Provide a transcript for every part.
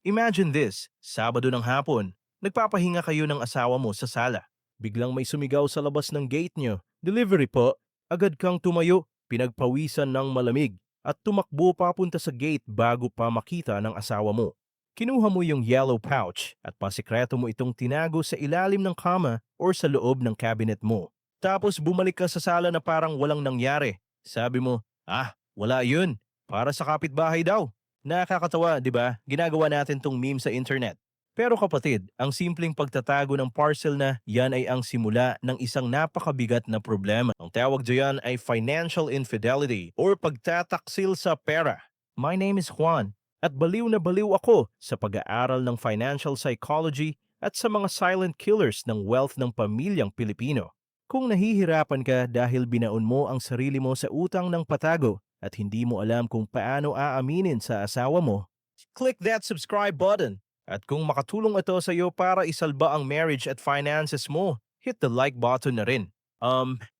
Imagine this, Sabado ng hapon, nagpapahinga kayo ng asawa mo sa sala. Biglang may sumigaw sa labas ng gate nyo. Delivery po. Agad kang tumayo, pinagpawisan ng malamig, at tumakbo papunta sa gate bago pa makita ng asawa mo. Kinuha mo yung yellow pouch at pasikreto mo itong tinago sa ilalim ng kama or sa loob ng cabinet mo. Tapos bumalik ka sa sala na parang walang nangyari. Sabi mo, wala yun. Para sa kapitbahay daw. Nakakatawa, di ba? Ginagawa natin tong meme sa internet. Pero kapatid, ang simpleng pagtatago ng parcel na yan ay ang simula ng isang napakabigat na problema. Ang tawag diyan ay financial infidelity or pagtataksil sa pera. My name is Juan at baliw na baliw ako sa pag-aaral ng financial psychology at sa mga silent killers ng wealth ng pamilyang Pilipino. Kung nahihirapan ka dahil binaon mo ang sarili mo sa utang ng patago at hindi mo alam kung paano aaminin sa asawa mo, click that subscribe button. At kung makatulong ito sa iyo para isalba ang marriage at finances mo, hit the like button na rin.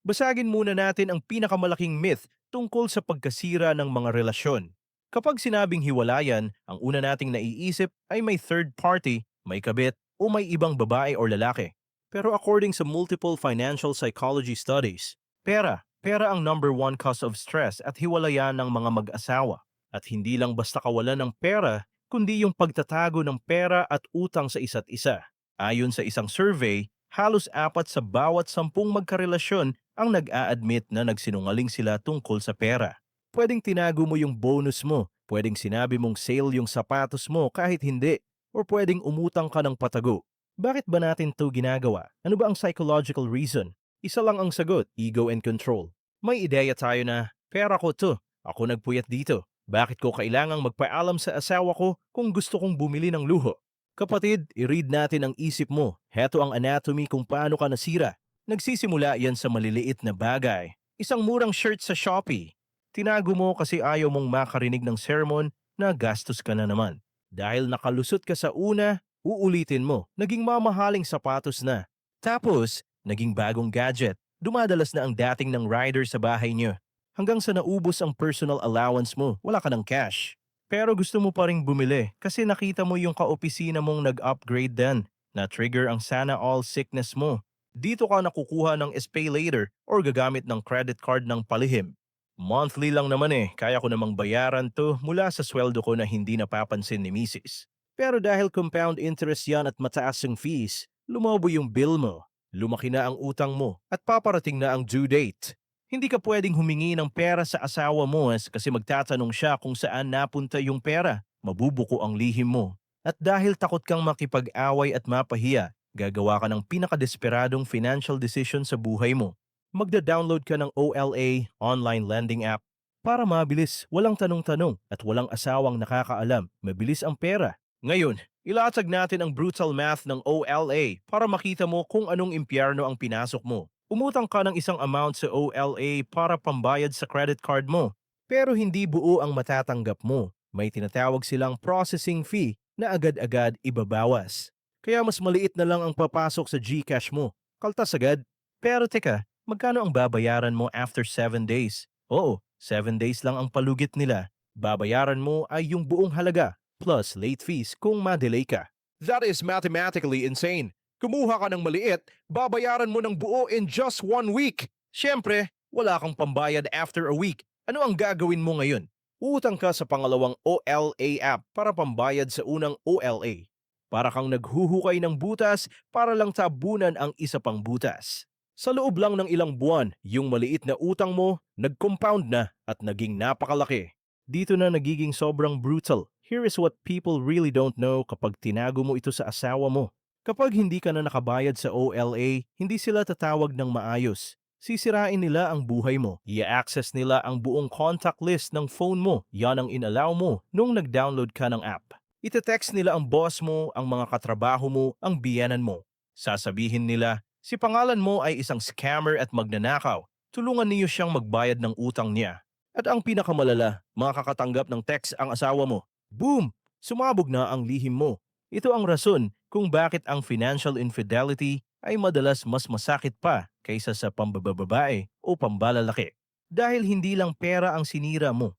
Basagin muna natin ang pinakamalaking myth tungkol sa pagkasira ng mga relasyon. Kapag sinabing hiwalayan, ang una nating naiisip ay may third party, may kabit, o may ibang babae or lalaki. Pero according sa multiple financial psychology studies, pera ang number one cause of stress at hiwalayan ng mga mag-asawa. At hindi lang basta kawalan ng pera, kundi yung pagtatago ng pera at utang sa isa't isa. Ayon sa isang survey, halos 4 sa bawat 10 magkarelasyon ang nag-a-admit na nagsinungaling sila tungkol sa pera. Pwedeng tinago mo yung bonus mo, pwedeng sinabi mong sale yung sapatos mo kahit hindi, o pwedeng umutang ka ng patago. Bakit ba natin to ginagawa? Ano ba ang psychological reason? Isa lang ang sagot, ego and control. May ideya tayo na, pera ko to, ako nagpuyat dito. Bakit ko kailangang magpaalam sa asawa ko kung gusto kong bumili ng luho? Kapatid, i-read natin ang isip mo. Heto ang anatomy kung paano ka nasira. Nagsisimula yan sa maliliit na bagay. Isang murang shirt sa Shopee. Tinago mo kasi ayaw mong makarinig ng sermon na gastos ka na naman. Dahil nakalusot ka sa una, uulitin mo, naging mamahaling sapatos na. Tapos, naging bagong gadget. Dumadalas na ang dating ng rider sa bahay niyo. Hanggang sa naubos ang personal allowance mo, wala ka ng cash. Pero gusto mo pa ring bumili kasi nakita mo yung kaopisina mong nag-upgrade din. Na-trigger ang sana all sickness mo. Dito ka nakukuha ng pay later or gagamit ng credit card ng palihim. Monthly lang naman kaya ko namang bayaran to mula sa sweldo ko na hindi napapansin ni misis. Pero dahil compound interest yan at mataas ang fees, lumobo yung bill mo. Lumaki na ang utang mo at paparating na ang due date. Hindi ka pwedeng humingi ng pera sa asawa mo kasi magtatanong siya kung saan napunta yung pera. Mabubuko ang lihim mo. At dahil takot kang makipag-away at mapahiya, gagawa ka ng pinakadesperadong financial decision sa buhay mo. Magda-download ka ng OLA, online lending app, para mabilis, walang tanong-tanong at walang asawang nakakaalam, mabilis ang pera. Ngayon, ilatag natin ang brutal math ng OLA para makita mo kung anong impyerno ang pinasok mo. Umutang ka ng isang amount sa OLA para pambayad sa credit card mo. Pero hindi buo ang matatanggap mo. May tinatawag silang processing fee na agad-agad ibabawas. Kaya mas maliit na lang ang papasok sa GCash mo. Kaltas agad. Pero teka, magkano ang babayaran mo after 7 days? Oo, 7 days lang ang palugit nila. Babayaran mo ay yung buong halaga plus late fees kung ma-delay ka. That is mathematically insane. Kumuha ka ng maliit, babayaran mo ng buo in just 1 week. Siyempre, wala kang pambayad after a week. Ano ang gagawin mo ngayon? Utang ka sa pangalawang OLA app para pambayad sa unang OLA. Para kang naghuhukay ng butas para lang tabunan ang isa pang butas. Sa loob lang ng ilang buwan, yung maliit na utang mo, nag-compound na at naging napakalaki. Dito na nagiging sobrang brutal. Here is what people really don't know kapag tinago mo ito sa asawa mo. Kapag hindi ka na nakabayad sa OLA, hindi sila tatawag ng maayos. Sisirain nila ang buhay mo. I-access nila ang buong contact list ng phone mo. Yan ang inallow mo nung nag-download ka ng app. Ite-text nila ang boss mo, ang mga katrabaho mo, ang biyanan mo. Sasabihin nila, si pangalan mo ay isang scammer at magnanakaw. Tulungan niyo siyang magbayad ng utang niya. At ang pinakamalala, makakatanggap ng text ang asawa mo. Boom! Sumabog na ang lihim mo. Ito ang rason kung bakit ang financial infidelity ay madalas mas masakit pa kaysa sa pambababae o pambalalaki. Dahil hindi lang pera ang sinira mo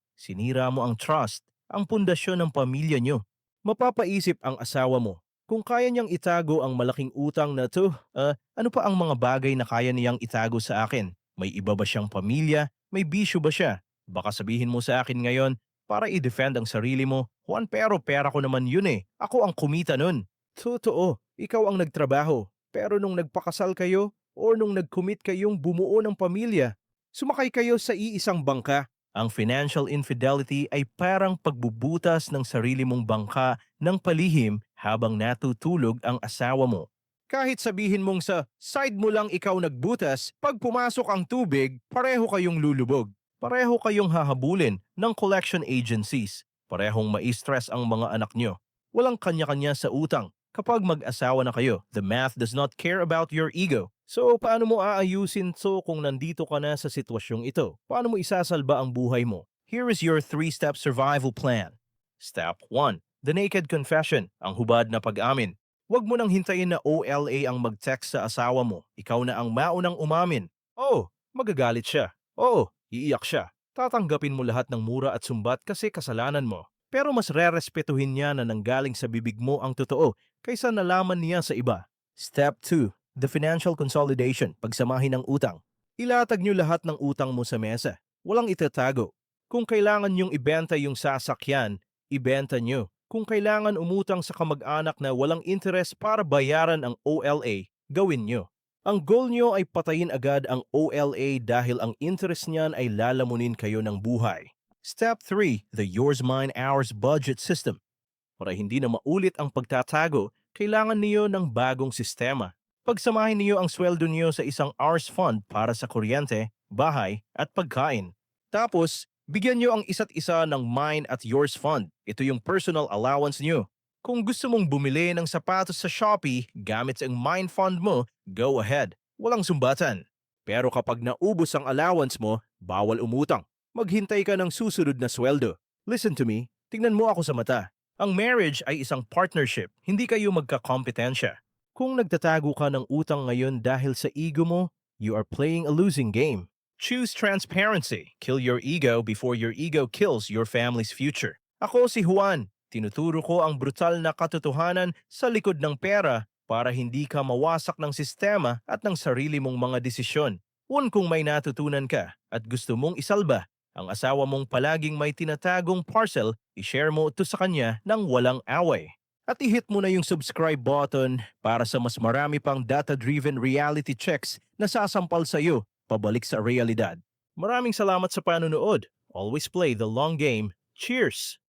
ang trust, ang pundasyon ng pamilya nyo. Mapapaisip ang asawa mo kung kaya niyang itago ang malaking utang na to. Ano pa ang mga bagay na kaya niyang itago sa akin? May iba ba siyang pamilya? May bisyo ba siya? Baka sabihin mo sa akin ngayon para i-defend ang sarili mo, Juan, pero pera ko naman yun eh. Ako ang kumita nun. Totoo, ikaw ang nagtrabaho. Pero nung nagpakasal kayo o nung nag-commit kayong bumuo ng pamilya, sumakay kayo sa iisang bangka. Ang financial infidelity ay parang pagbubutas ng sarili mong bangka ng palihim habang natutulog ang asawa mo. Kahit sabihin mong sa side mo lang ikaw nagbutas, pag pumasok ang tubig, pareho kayong lulubog. Pareho kayong hahabulin ng collection agencies. Parehong ma-stress ang mga anak nyo. Walang kanya-kanya sa utang. Kapag mag-asawa na kayo, the math does not care about your ego. So, paano mo aayusin to kung nandito ka na sa sitwasyong ito? Paano mo isasalba ang buhay mo? Here is your 3-step survival plan. Step 1. The naked confession, ang hubad na pag-amin. Huwag mo nang hintayin na OLA ang mag-text sa asawa mo. Ikaw na ang maunang umamin. Oh, magagalit siya. Oh, iiyak siya. Tatanggapin mo lahat ng mura at sumbat kasi kasalanan mo. Pero mas rerespetuhin niya na nanggaling sa bibig mo ang totoo kaysa nalaman niya sa iba. Step 2. The financial consolidation, pagsamahin ng utang. Ilatag niyo lahat ng utang mo sa mesa. Walang itatago. Kung kailangan niyong ibenta yung sasakyan, ibenta niyo. Kung kailangan umutang sa kamag-anak na walang interes para bayaran ang OLA, gawin niyo. Ang goal niyo ay patayin agad ang OLA dahil ang interest niyan ay lalamunin kayo ng buhay. Step 3. The yours, mine, ours budget system. Para hindi na maulit ang pagtatago, kailangan niyo ng bagong sistema. Pagsamahin niyo ang sweldo niyo sa isang hours fund para sa kuryente, bahay, at pagkain. Tapos, bigyan niyo ang isa't isa ng mine at yours fund. Ito yung personal allowance niyo. Kung gusto mong bumili ng sapatos sa Shopee gamit ang mine fund mo, go ahead. Walang sumbatan. Pero kapag naubos ang allowance mo, bawal umutang. Maghintay ka ng susunod na sweldo. Listen to me, tingnan mo ako sa mata. Ang marriage ay isang partnership, hindi kayo magkakompetensya. Kung nagtatago ka ng utang ngayon dahil sa ego mo, you are playing a losing game. Choose transparency. Kill your ego before your ego kills your family's future. Ako si Juan. Tinuturo ko ang brutal na katotohanan sa likod ng pera para hindi ka mawasak ng sistema at ng sarili mong mga desisyon. Kung may natutunan ka at gusto mong isalba ang asawa mong palaging may tinatagong parcel, i-share mo ito sa kanya ng walang away. At i-hit mo na yung subscribe button para sa mas marami pang data-driven reality checks na sasampal sa iyo pabalik sa realidad. Maraming salamat sa panonood. Always play the long game. Cheers!